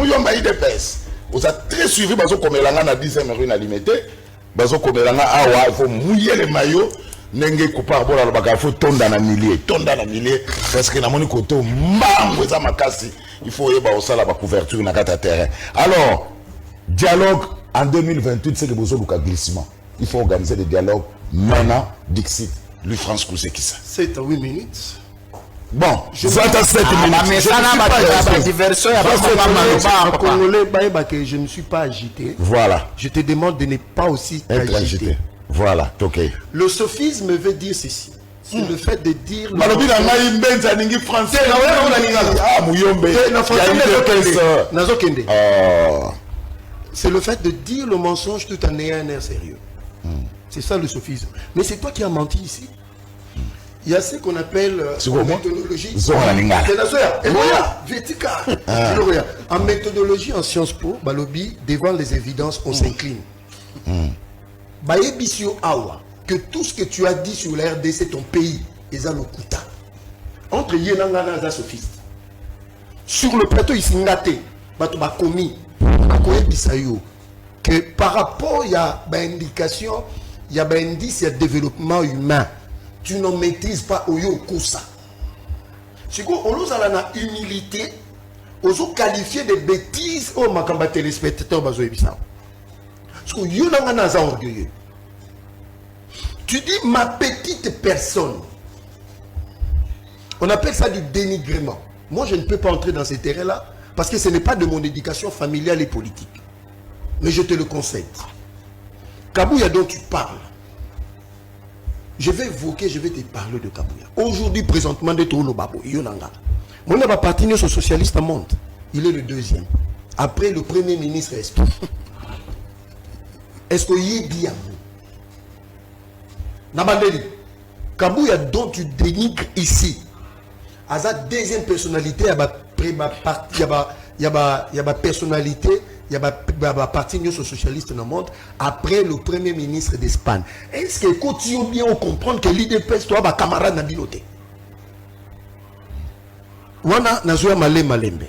Mouyomba IDPS. Vous êtes très suivi, parce que comme il y a 10e rue limité, parce que comme il y a il faut mouiller les maillots, n'engé coupable il faut tondre dans la millier, parce que la monnaie côté mambo ça makasi, il faut y avoir la couverture na carte terrain. Alors, dialogue en 2028, c'est que besoin de glissement. Il faut organiser des dialogues maintenant, Dixit, lui France Koussé qui ça. 7 à 8 minutes. Bon, je vais à 7 minutes. Je ne suis pas agité. Voilà. Je te demande de ne pas aussi t'agiter. Voilà, ok. Le sophisme veut dire cc'est le fait de dire. C'est le fait de dire le mensonge tout en ayant un air sérieux. C'est ça le sophisme. Mais c'est toi qui as menti ici. Il y a ce qu'on appelle en méthodologie. En méthodologie, en Sciences Po, Balobi, devant les évidences, on s'incline. Que tout ce que tu as dit sur la RD, c'est ton pays. Et ça le kuta. Entre Yenangana et sophiste. Sur le plateau, il s'est naté. Il a commis. Que par rapport, il y a une indication, il y a un indice, il y a développement humain. Tu ne maîtrises pas Oyo Kousa. C'est quoi? On nous a la humilité, on nous qualifié de bêtises au Makamba téléspectateur Bazoé Bissau. Parce que Yo Nangana orgueilleux. Tu dis ma petite personne. On appelle ça du dénigrement. Moi, je ne peux pas entrer dans ces terrains-là parce que ce n'est pas de mon éducation familiale et politique. Mais je te le concède. Kabouya dont tu parles. Je vais évoquer, je vais te parler de Kabouya. Aujourd'hui, présentement, de Tolo Babo, Yonanga. Mon partenaire socialiste en monde. Il est le deuxième. Après le premier ministre Estou. Est-ce qu'il y a bien? Nabandeli. Kabouya dont tu dénigres ici. À sa deuxième personnalité, il y a personnalité. Il y a un parti socialiste dans le monde après le premier ministre d'Espagne. Est-ce que quand tu bien comprendre que l'IDPS toi ba camarade na biloté? Wana nazoya malembe.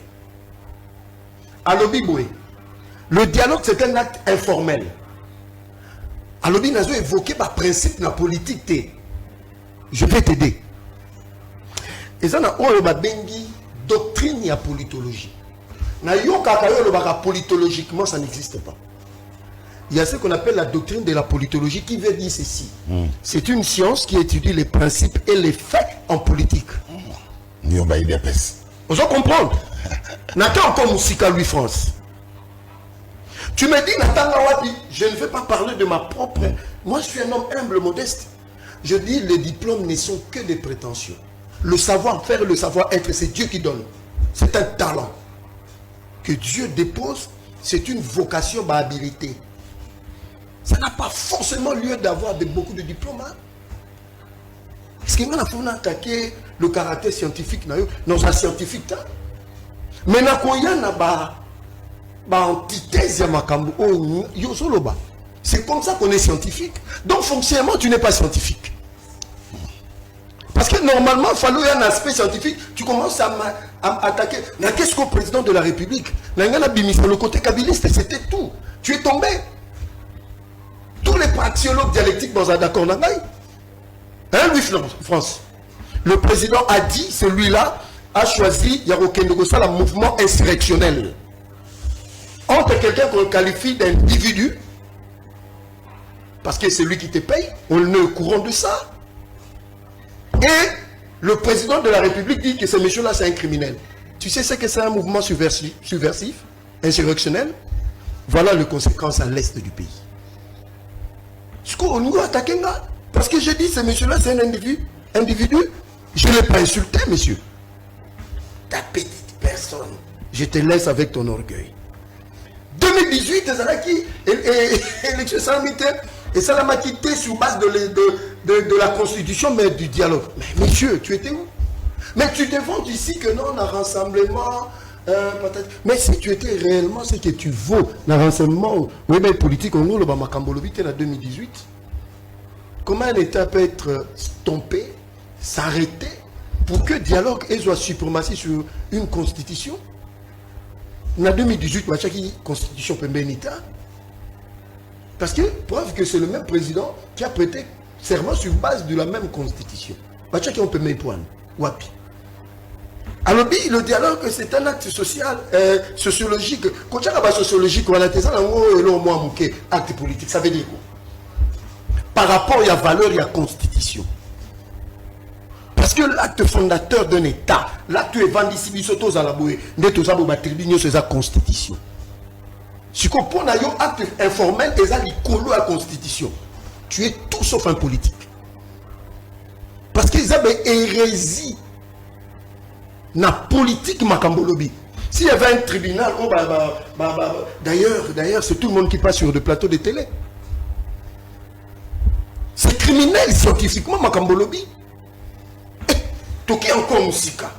Alobi boy. Le dialogue c'est un acte informel. Alobi nazo évoquer ba principe na politique. Je vais t'aider. Et ça na on ba bengi doctrine ya politologie. Politologiquement, ça n'existe pas. Il y a ce qu'on appelle la doctrine de la politologie qui veut dire ceci. C'est une science qui étudie les principes et les faits en politique. On va comprendre. Nathan comme Moussika Louis France. Tu me dis, Nathan Wabi, je ne vais pas parler de ma propre. Moi, je suis un homme humble, modeste. Je dis, les diplômes ne sont que des prétentions. Le savoir-faire, le savoir-être, c'est Dieu qui donne. C'est un talent que Dieu dépose, c'est une vocation par habilité. Ça n'a pas forcément lieu d'avoir beaucoup de diplômes. Est-ce qu'il y a un attaquer le caractère scientifique? Non, c'est scientifique. Mais c'est comme ça qu'on est scientifique. Donc fonctionnellement, tu n'es pas scientifique. Parce que normalement, il fallait un aspect scientifique. Tu commences à attaquer. Qu'est-ce qu'au président de la République? Le côté kabiliste, c'était tout. Tu es tombé. Tous les praxiologues dialectiques sont d'accord. Hein, Louis France. Le président a dit, celui-là a choisi le mouvement insurrectionnel. Entre quelqu'un qu'on qualifie d'individu, parce que c'est lui qui te paye, on est au courant de ça. Et le président de la République dit que ce monsieur-là, c'est un criminel. Tu sais ce que c'est un mouvement subversif, insurrectionnel? Voilà les conséquences à l'est du pays. Ce qu'on nous attaque, parce que je dis, ce monsieur-là, c'est un individu. Je ne l'ai pas insulté, monsieur. Ta petite personne. Je te laisse avec ton orgueil. 2018, élection sanitaire. Et ça l'a quitté sur base de la constitution, mais du dialogue. Mais monsieur, tu étais où? Mais tu te vends ici que non, on a rassemblement. Mais si tu étais réellement ce que tu vaux, le rassemblement, oui, mais politique, on a en 2018. Comment un État peut être stompé, s'arrêter, pour que le dialogue soit suprématie sur une constitution? En 2018, il y a une constitution Pembenita. Parce que, preuve que c'est le même président qui a prêté serment sur base de la même constitution. Il y a un peu de points. Wapi. Alors, le dialogue, c'est un acte social, sociologique. Quand il y a un sociologique, on a des acte politique. Ça veut dire quoi? Par rapport à la valeur et à la constitution. Parce que l'acte fondateur d'un État, l'acte évangélique, c'est la constitution. Si tu comprends un acte informel, c'est la constitution. Tu es tout sauf un politique. Parce qu'ils ont une hérésie dans la politique Makambolobi. S'il y avait un tribunal, d'ailleurs, c'est tout le monde qui passe sur le plateau de télé. C'est criminel scientifiquement Makambolobi. Toki encore Moussika.